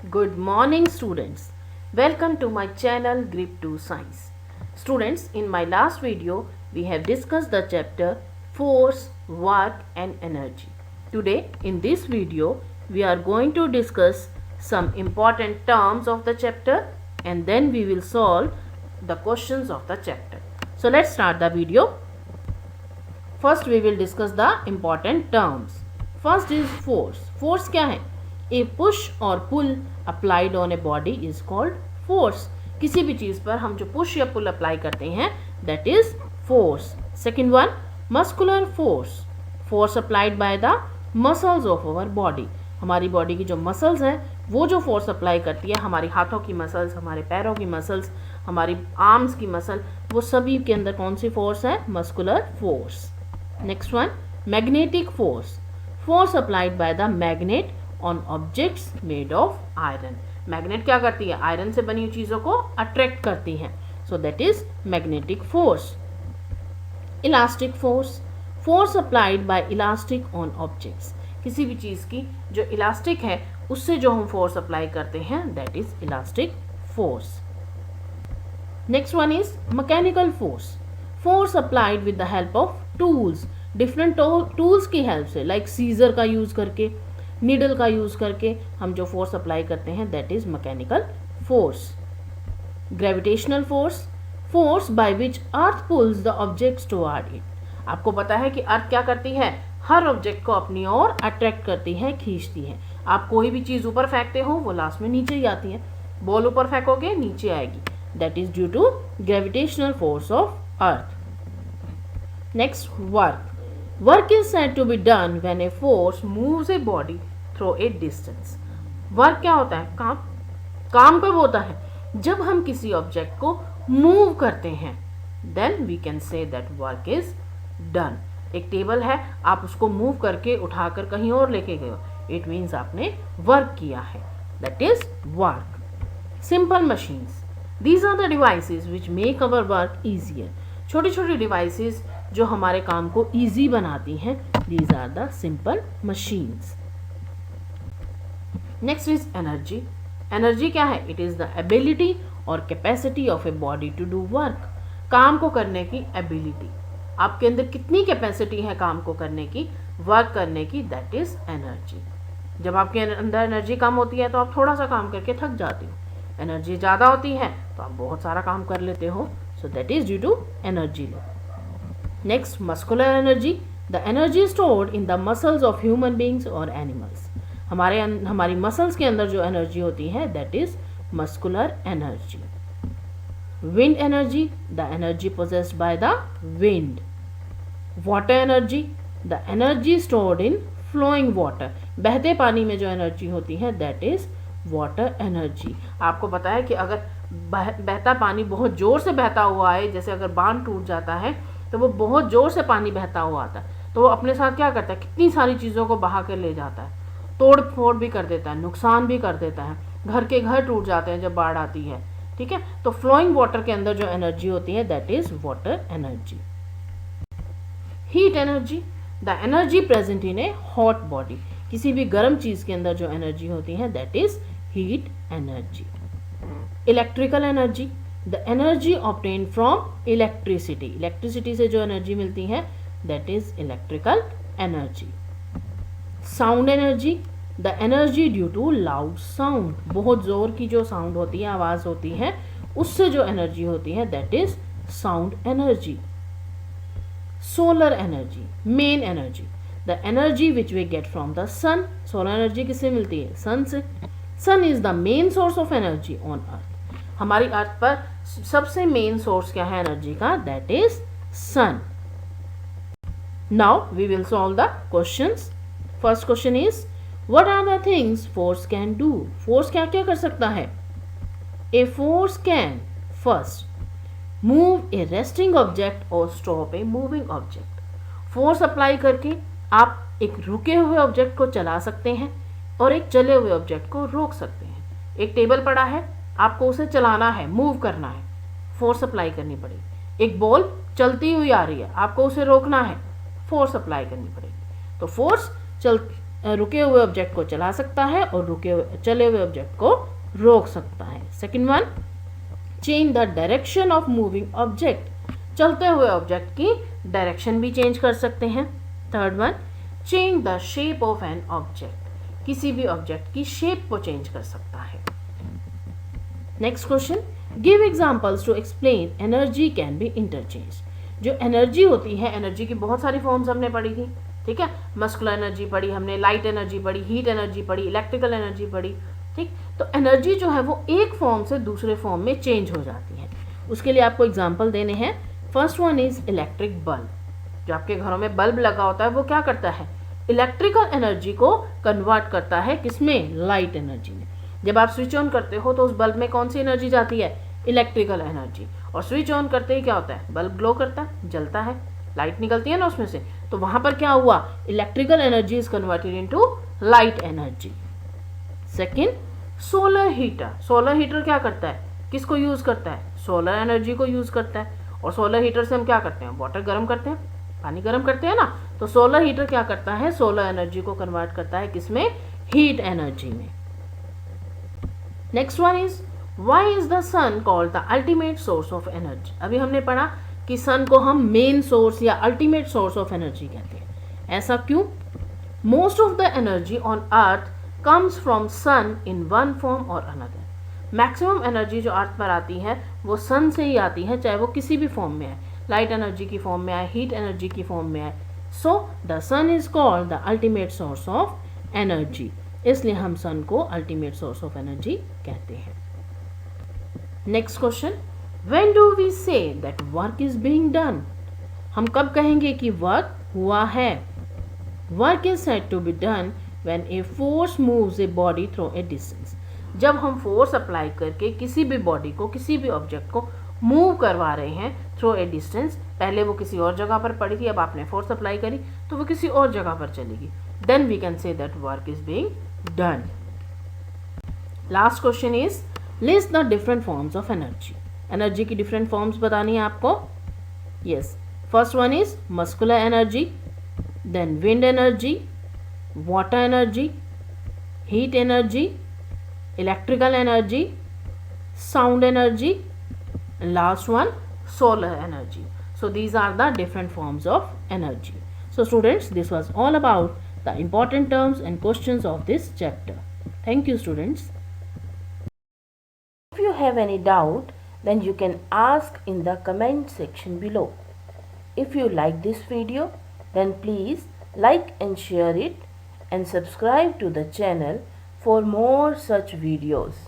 Good morning students. Welcome to my channel Grip 2 Science. Students, in my last video we have discussed the chapter Force, Work and Energy. Today in this video we are going to discuss some important terms of the chapter and then we will solve the questions of the chapter. So let's start the video. First we will discuss the important terms. First is force. Force क्या है? A push or pull applied on a body is called force. किसी भी चीज़ पर हम जो push या pull apply करते हैं that is force. Second one, muscular force. Force applied by the muscles of our body. हमारी बॉडी की जो मसल्स हैं वो जो फोर्स अप्लाई करती है, हमारी हाथों की मसल्स, हमारे पैरों की मसल्स, हमारी आर्म्स की मसल, वो सभी के अंदर कौन सी फोर्स है? Muscular force. Next one, magnetic force. Force applied by the magnet on objects made of iron. Magnet क्या करती है? आयरन से बनी हुई चीज़ों को अट्रैक्ट करती है. सो that is magnetic force. Elastic force. Force applied by elastic on objects. किसी भी चीज़ की जो इलास्टिक है उससे जो हम फोर्स अप्लाई करते हैं that is elastic force. Next one is mechanical force. Force applied with the help of tools. Different tools की हेल्प से, लाइक सीजर का यूज़ करके, नीडल का यूज़ करके हम जो फोर्स अप्लाई करते हैं that is mechanical force. Gravitational force. Force by which earth pulls the objects toward it. आपको पता है कि अर्थ क्या करती है? हर ऑब्जेक्ट को अपनी ओर अट्रैक्ट करती है, खींचती है. आप कोई भी चीज़ ऊपर फेंकते हो वो लास्ट में नीचे ही आती है. बॉल ऊपर फेंकोगे नीचे आएगी. That is due to gravitational force of earth. Next, work. Work is said to be done when a force moves a body through a distance. Work क्या होता है? काम. काम कब होता है? जब हम किसी ऑब्जेक्ट को मूव करते हैं then we can say that work is done. एक टेबल है, आप उसको मूव करके उठाकर कहीं और लेके गए हो, इट मीन्स आपने वर्क किया है. That is work. Simple machines. These are the devices which make our work easier. छोटी छोटी डिवाइसेस जो हमारे काम को ईजी बनाती हैं, these are the simple machines. Next is energy. Energy क्या है? इट इज द एबिलिटी और capacity of a body to do work. काम को करने की एबिलिटी. आपके अंदर कितनी कैपेसिटी है काम को करने की, वर्क करने की, दैट इज एनर्जी. जब आपके अंदर एनर्जी कम होती है तो आप थोड़ा सा काम करके थक जाते हो. एनर्जी ज़्यादा होती है तो आप बहुत सारा काम कर लेते हो. So that is due to energy level. Next, muscular energy. The energy stored in the muscles of human beings और एनिमल्स. हमारी मसल्स के अंदर जो एनर्जी होती है that is muscular energy. Wind energy. The energy possessed by the wind. Water energy. The energy stored in flowing water. बहते पानी में जो एनर्जी होती है दैट इज वाटर एनर्जी. आपको पता है कि अगर बहता पानी बहुत ज़ोर से बहता हुआ है, जैसे अगर बांध टूट जाता है तो वो बहुत ज़ोर से पानी बहता हुआ आता है, तो वो अपने साथ क्या करता है? कितनी सारी चीज़ों को बहा कर ले जाता है, तोड़ फोड़ भी कर देता है, नुकसान भी कर देता है. घर के घर टूट जाते हैं जब बाढ़ आती है. ठीक है, तो फ्लोइंग वाटर के अंदर जो एनर्जी होती है that is water energy. Heat energy. The energy present in A hot body. किसी भी गर्म चीज़ के अंदर जो एनर्जी होती है that is heat energy. Electrical energy. The energy obtain from electricity. Electricity से जो एनर्जी मिलती है that is electrical energy. Sound energy. The energy due to loud sound. बहुत ज़ोर की जो साउंड होती है, आवाज़ होती है, उससे जो एनर्जी होती है that is sound energy. Solar energy. Main energy. The energy which we get from the sun. Solar energy किससे मिलती है? सन से. Sun is the main source of energy on earth. हमारी अर्थ पर सबसे मेन सोर्स क्या है energy का? That is sun. Now we will solve the questions. First question is what are the things force can do. Force क्या क्या कर सकता है? A force can first move a resting object और stop a moving object. Force apply करके आप एक रुके हुए ऑब्जेक्ट को चला सकते हैं और एक चले हुए ऑब्जेक्ट को रोक सकते हैं. एक टेबल पड़ा है, आपको उसे चलाना है, मूव करना है, फोर्स अप्लाई करनी पड़ेगी. एक बॉल चलती हुई आ रही है, आपको उसे रोकना है, फोर्स अप्लाई करनी पड़ेगी. तो फोर्स रुके हुए ऑब्जेक्ट को चला सकता है और चले हुए ऑब्जेक्ट को रोक सकता है। Second one, change the direction of moving object, चलते हुए ऑब्जेक्ट की डायरेक्शन भी चेंज कर सकते हैं। Third one, change the shape of an object, किसी भी ऑब्जेक्ट की शेप को चेंज कर सकता है। Next question, give examples to explain energy can be interchange. जो एनर्जी होती है, एनर्जी की बहुत सारी फॉर्म्स हमने पढ़ी थी, ठीक है, मस्कुलर एनर्जी पढ़ी हमने, लाइट एनर्जी पढ़ी, हीट एनर्जी पढ़ी, इलेक्ट्रिकल एनर्जी पढ़ी, ठीक। तो एनर्जी जो है वो एक फॉर्म से दूसरे फॉर्म में चेंज हो जाती है। उसके लिए आपको एग्जांपल देने हैं। First one is electric bulb. जो आपके घरों में बल्ब लगा होता है वो क्या करता है, इलेक्ट्रिकल एनर्जी को कन्वर्ट करता है, किसमें, लाइट एनर्जी में। जब आप स्विच ऑन करते हो तो उस बल्ब में कौन सी एनर्जी जाती है, इलेक्ट्रिकल एनर्जी, और स्विच ऑन करते ही क्या होता है, बल्ब ग्लो करता है, जलता है, लाइट निकलती है ना उसमें से। तो वहां पर क्या हुआ, electrical energy is converted into light energy. Second, solar heater. Solar heater क्या करता है, किसको यूज करता है, सोलर एनर्जी को यूज करता है। और सोलर हीटर से हम क्या करते हैं, वाटर गर्म करते हैं, पानी गर्म करते हैं ना। तो सोलर हीटर क्या करता है, सोलर एनर्जी को कन्वर्ट करता है, किसमें, हीट एनर्जी में। Next one is, why is the sun called the ultimate source of energy. अभी हमने पढ़ा कि सन को हम मेन सोर्स या अल्टीमेट सोर्स ऑफ एनर्जी कहते हैं। ऐसा क्यों, most of the energy on earth comes from sun in one form और अनदर। मैक्सिमम एनर्जी जो अर्थ पर आती है वो सन से ही आती है, चाहे वो किसी भी फॉर्म में आए, लाइट एनर्जी की फॉर्म में आए, हीट एनर्जी की फॉर्म में आए। So the sun is called the ultimate source of energy, इसलिए हम सन को अल्टीमेट सोर्स ऑफ एनर्जी कहते हैं। Next question, when do we say that work is being done. हम कब कहेंगे कि वर्क हुआ है। Work is said to be done when a force moves a body through a distance. जब हम फोर्स अप्लाई करके किसी भी बॉडी को, किसी भी ऑब्जेक्ट को मूव करवा रहे हैं थ्रू ए डिस्टेंस, पहले वो किसी और जगह पर पड़ी थी, अब आपने फोर्स अप्लाई करी तो वो किसी और जगह पर चलेगी, then we can say that work is being done. Last question is, list the different forms of energy. Energy की डिफरेंट फॉर्म्स बतानी है आपको। Yes, first one is muscular energy, then wind energy, water energy, heat energy, electrical energy, sound energy, and last one solar energy. So these are the different forms of energy. So students, this was all about the important terms and questions of this chapter. Thank you students. If you have any doubt, then you can ask in the comment section below. If you like this video, then please like and share it and subscribe to the channel for more such videos.